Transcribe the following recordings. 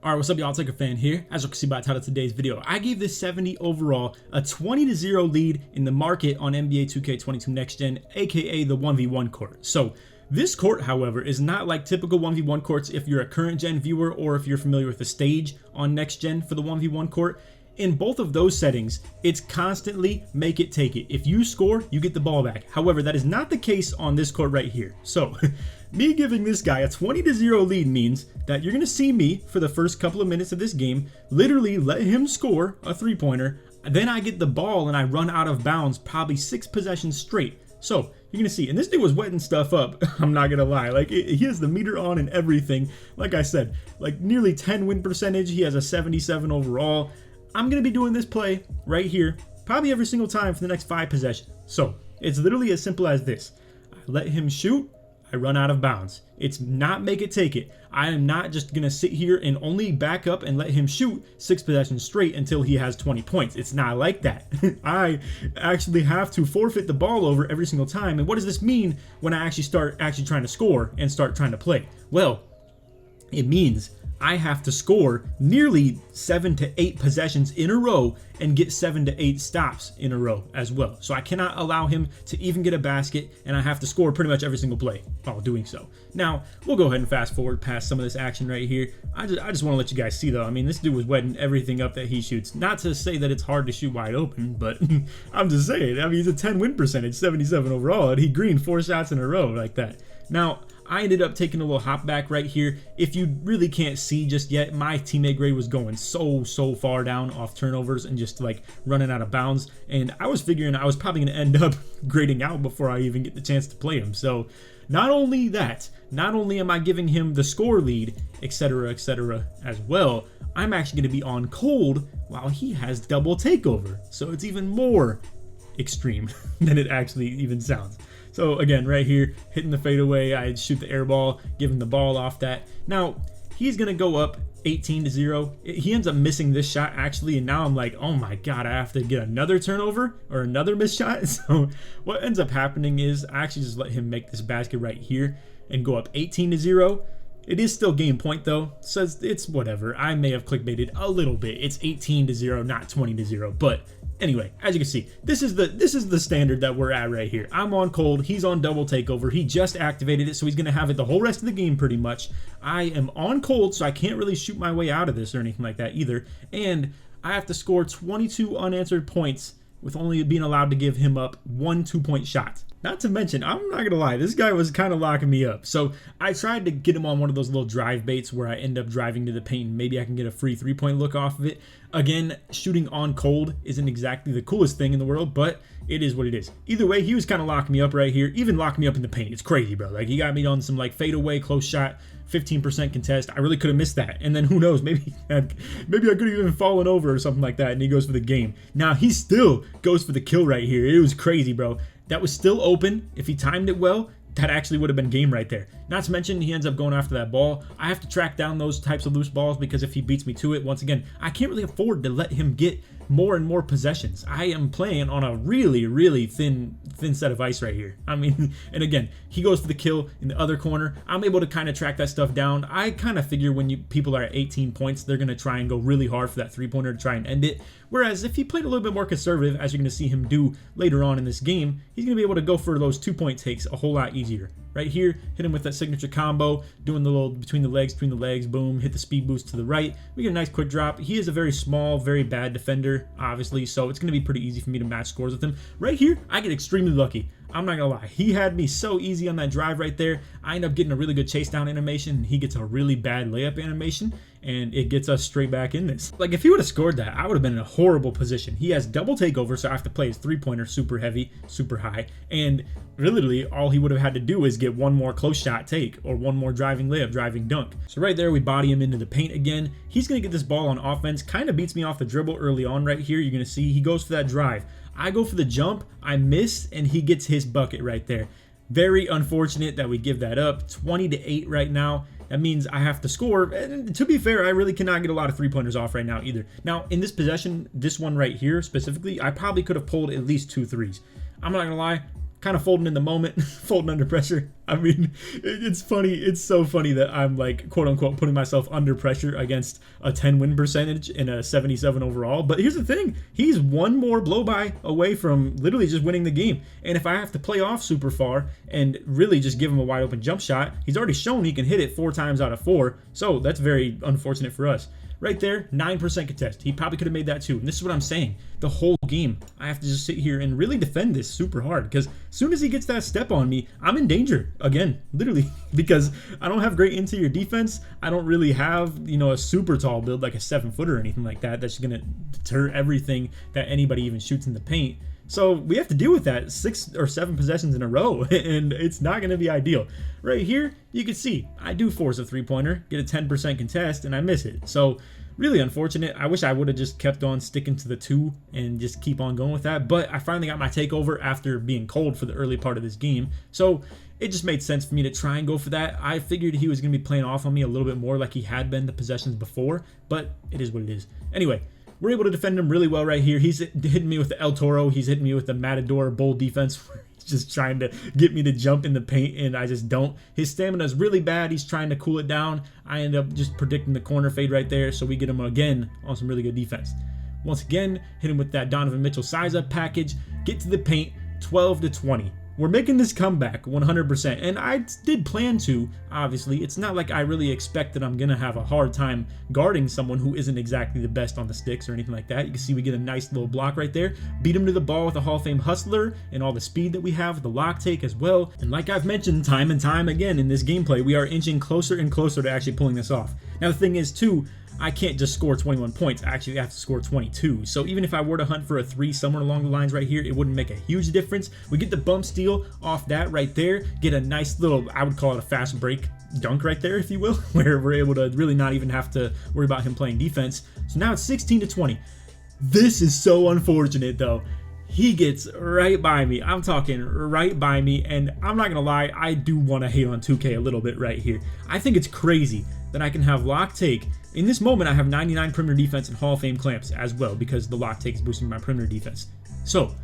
Alright, what's up y'all, it's LakerFan here. As you can see by the title of today's video, I gave this 70 overall a 20-0 lead in the market on NBA 2K22 Next Gen, aka the 1v1 court. So this court, however, is not like typical 1v1 courts if you're a current gen viewer or if you're familiar with the stage on Next Gen for the 1v1 court. In both of those settings, it's constantly make it, take it. If you score, you get the ball back. However, that is not the case on this court right here. So me giving this guy a 20-0 lead means that you're going to see me for the first couple of minutes of this game literally let him score a three-pointer. Then I get the ball and I run out of bounds probably 6 possessions straight. So you're going to see, and this dude was wetting stuff up. I'm not going to lie. Like, he has the meter on and everything. Like I said, like nearly 10 win percentage. He has a 77 overall. I'm going to be doing this play right here probably every single time for the next 5 possessions. So it's literally as simple as this. I let him shoot. I run out of bounds. It's not make it, take it. I am not just going to sit here and only back up and let him shoot 6 possessions straight until he has 20 points. It's not like that. I actually have to forfeit the ball over every single time. And what does this mean when I actually start trying to score and start trying to play? Well, it means I have to score nearly 7 to 8 possessions in a row and get 7 to 8 stops in a row as well. So I cannot allow him to even get a basket, and I have to score pretty much every single play while doing so. Now, we'll go ahead and fast forward past some of this action right here. I just want to let you guys see, though. I mean, this dude was wetting everything up that he shoots. Not to say that it's hard to shoot wide open, but I'm just saying. I mean, he's a 10 win percentage, 77 overall, and he greened 4 shots in a row like that. Now, I ended up taking a little hop back right here. If you really can't see just yet, my teammate grade was going so far down off turnovers and just like running out of bounds. And I was figuring I was probably going to end up grading out before I even get the chance to play him. So not only that, not only am I giving him the score lead, etc., as well, I'm actually going to be on cold while he has double takeover. So it's even more extreme than it actually even sounds. So again, right here, hitting the fadeaway, I shoot the air ball, giving the ball off that. Now, he's going to go up 18-0. He ends up missing this shot, actually, and now I'm like, oh my god, I have to get another turnover or another missed shot. So what ends up happening is I actually just let him make this basket right here and go up 18-0. It is still game point though, so it's whatever. I may have clickbaited a little bit. It's 18-0, not 20-0, but anyway, as you can see, this is the standard that we're at right here. I'm on cold, he's on double takeover. He just activated it, so he's gonna have it the whole rest of the game pretty much. I am on cold, so I can't really shoot my way out of this or anything like that either. And I have to score 22 unanswered points with only being allowed to give him up 1 2-point shot. Not to mention, I'm not gonna lie, this guy was kind of locking me up. So I tried to get him on one of those little drive baits where I end up driving to the paint and maybe I can get a free 3-point look off of it. Again, shooting on cold isn't exactly the coolest thing in the world, but it is what it is. Either way, he was kind of locking me up right here, even locking me up in the paint. It's crazy, bro. Like, he got me on some like fadeaway close shot, 15% contest. I really could have missed that. And then who knows, maybe I could have even fallen over or something like that, and he goes for the game. Now he still goes for the kill right here. It was crazy, bro. That was still open. If he timed it well, that actually would have been game right there. Not to mention, he ends up going after that ball. I have to track down those types of loose balls because if he beats me to it, once again, I can't really afford to let him get more and more possessions. I am playing on a really thin set of ice right here. I mean, and again, he goes for the kill in the other corner. I'm able to kind of track that stuff down. I kind of figure when people are at 18 points, they're going to try and go really hard for that 3-pointer to try and end it. Whereas if he played a little bit more conservative, as you're going to see him do later on in this game, he's going to be able to go for those 2-point takes a whole lot easier. Right here, hit him with that signature combo, doing the little between the legs, boom, hit the speed boost to the right. We get a nice quick drop. He is a very small, very bad defender, obviously, so it's going to be pretty easy for me to match scores with him. Right here, I get extremely lucky. I'm not gonna lie, he had me so easy on that drive right there. I end up getting a really good chase down animation. He gets a really bad layup animation, and it gets us straight back in this. Like, if he would have scored that, I would have been in a horrible position. He has double takeover, so I have to play his 3-pointer super heavy, super high, and literally all he would have had to do is get one more close shot take or one more driving layup, driving dunk. So right there, we body him into the paint again. He's gonna get this ball on offense, kind of beats me off the dribble early on right here. You're gonna see he goes for that drive. I go for the jump, I miss, and he gets his bucket right there. Very unfortunate that we give that up. 20-8 right now. That means I have to score. And to be fair, I really cannot get a lot of 3-pointers off right now either. Now, in this possession, this one right here specifically, I probably could have pulled at least 2 threes. I'm not gonna lie, kind of folding in the moment, folding under pressure. I mean, it's funny. It's so funny that I'm like, quote unquote, putting myself under pressure against a 10 win percentage and a 77 overall. But here's the thing. He's one more blow by away from literally just winning the game. And if I have to play off super far and really just give him a wide open jump shot, he's already shown he can hit it 4 times out of 4. So that's very unfortunate for us. Right there, 9% contest. He probably could have made that too. And this is what I'm saying. The whole game, I have to just sit here and really defend this super hard, because as soon as he gets that step on me, I'm in danger again, literally, because I don't have great interior defense. I don't really have, you know, a super tall build like a 7-footer or anything like that. That's going to deter everything that anybody even shoots in the paint. So we have to deal with that 6 or 7 possessions in a row, and it's not going to be ideal. Right here, you can see I do force a 3-pointer, get a 10% contest, and I miss it. So really unfortunate. I wish I would have just kept on sticking to the 2 and just keep on going with that. But I finally got my takeover after being cold for the early part of this game. So it just made sense for me to try and go for that. I figured he was going to be playing off on me a little bit more like he had been the possessions before, but it is what it is. Anyway, we're able to defend him really well right here. He's hitting me with the El Toro. He's hitting me with the Matador Bull defense. He's just trying to get me to jump in the paint, and I just don't. His stamina is really bad. He's trying to cool it down. I end up just predicting the corner fade right there, so we get him again on some really good defense. Once again, hit him with that Donovan Mitchell size-up package. Get to the paint, 12-20. We're making this comeback 100%, and I did plan to, obviously. It's not like I really expect that I'm going to have a hard time guarding someone who isn't exactly the best on the sticks or anything like that. You can see we get a nice little block right there. Beat him to the ball with a Hall of Fame hustler and all the speed that we have with the lock take as well. And like I've mentioned time and time again in this gameplay, we are inching closer and closer to actually pulling this off. Now the thing is too, I can't just score 21 points. I actually have to score 22. So even if I were to hunt for a 3 somewhere along the lines right here, it wouldn't make a huge difference. We get the bump steal off that right there. Get a nice little, I would call it a fast break dunk right there, if you will, where we're able to really not even have to worry about him playing defense. So now it's 16-20. This is so unfortunate though. He gets right by me. I'm talking right by me, and I'm not gonna lie, I do want to hate on 2K a little bit right here. I think it's crazy that I can have lock take. In this moment, I have 99 perimeter defense and Hall of Fame clamps as well, because the lock take is boosting my perimeter defense. So,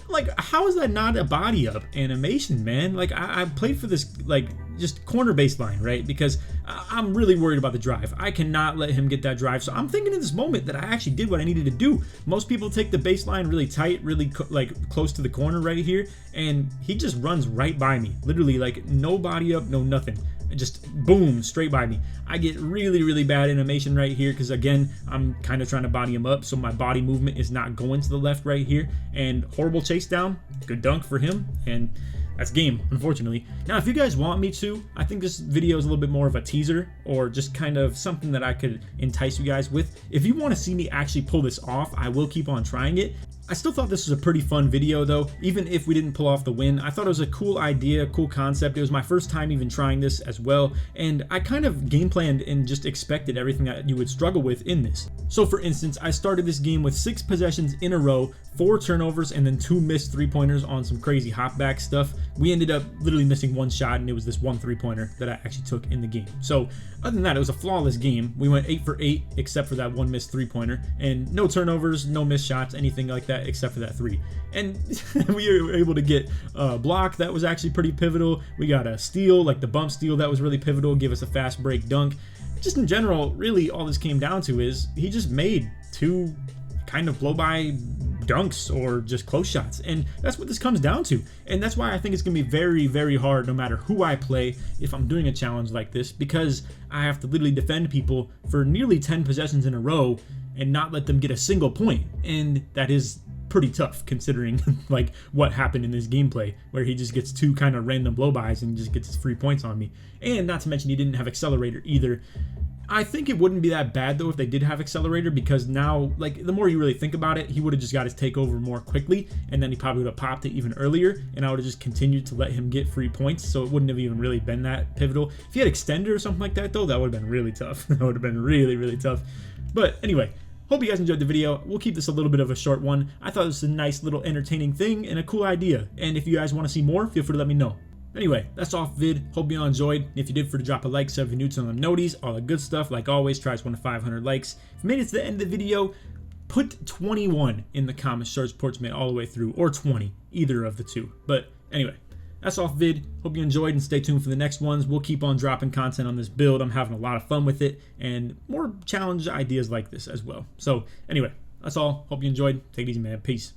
like, how is that not a body up animation, man? Like, I played for this, like, just corner baseline, right? Because I'm really worried about the drive. I cannot let him get that drive. So I'm thinking in this moment that I actually did what I needed to do. Most people take the baseline really tight, really like close to the corner right here, and he just runs right by me. Literally, like, no body up, no nothing. Just boom, straight by me. I get really, really bad animation right here because, again, I'm kind of trying to body him up, so my body movement is not going to the left right here. And horrible chase down, good dunk for him, and that's game, unfortunately. Now, if you guys want me to, I think this video is a little bit more of a teaser or just kind of something that I could entice you guys with. If you want to see me actually pull this off, I will keep on trying it. I still thought this was a pretty fun video though, even if we didn't pull off the win. I thought it was a cool idea, cool concept. It was my first time even trying this as well, and I kind of game planned and just expected everything that you would struggle with in this. So for instance, I started this game with 6 possessions in a row, 4 turnovers, and then 2 missed 3-pointers on some crazy hopback stuff. We ended up literally missing 1 shot, and it was this 1 3-pointer that I actually took in the game. So other than that, it was a flawless game. We went 8 for 8 except for that 1 missed 3-pointer, and no turnovers, no missed shots, anything like that except for that 3. And we were able to get a block that was actually pretty pivotal. We got a steal, like the bump steal, that was really pivotal, give us a fast break dunk. Just in general, really all this came down to is he just made 2 kind of blow by dunks or just close shots, and that's what this comes down to. And that's why I think it's gonna be very, very hard no matter who I play if I'm doing a challenge like this, because I have to literally defend people for nearly 10 possessions in a row and not let them get a single point, and that is pretty tough considering like what happened in this gameplay where he just gets 2 kind of random blow-bys and just gets his free points on me. And not to mention he didn't have accelerator either. I think it wouldn't be that bad though if they did have accelerator, because now, like, the more you really think about it, he would have just got his takeover more quickly, and then he probably would have popped it even earlier, and I would have just continued to let him get free points, so it wouldn't have even really been that pivotal. If he had extender or something like that though, that would have been really tough. That would have been really, really tough. But anyway, hope you guys enjoyed the video. We'll keep this a little bit of a short one. I thought it was a nice little entertaining thing and a cool idea, and if you guys want to see more, feel free to let me know. Anyway, that's all vid. Hope you all enjoyed. If you did, for to drop a like, sub if you're new to the noties, all the good stuff. Like always, tries 1 to 500 likes. If you made it to the end of the video, put 21 in the comments, search Portsmouth all the way through, or 20, either of the two. But anyway, that's all vid. Hope you enjoyed, and stay tuned for the next ones. We'll keep on dropping content on this build. I'm having a lot of fun with it, and more challenge ideas like this as well. So anyway, that's all. Hope you enjoyed. Take it easy, man. Peace.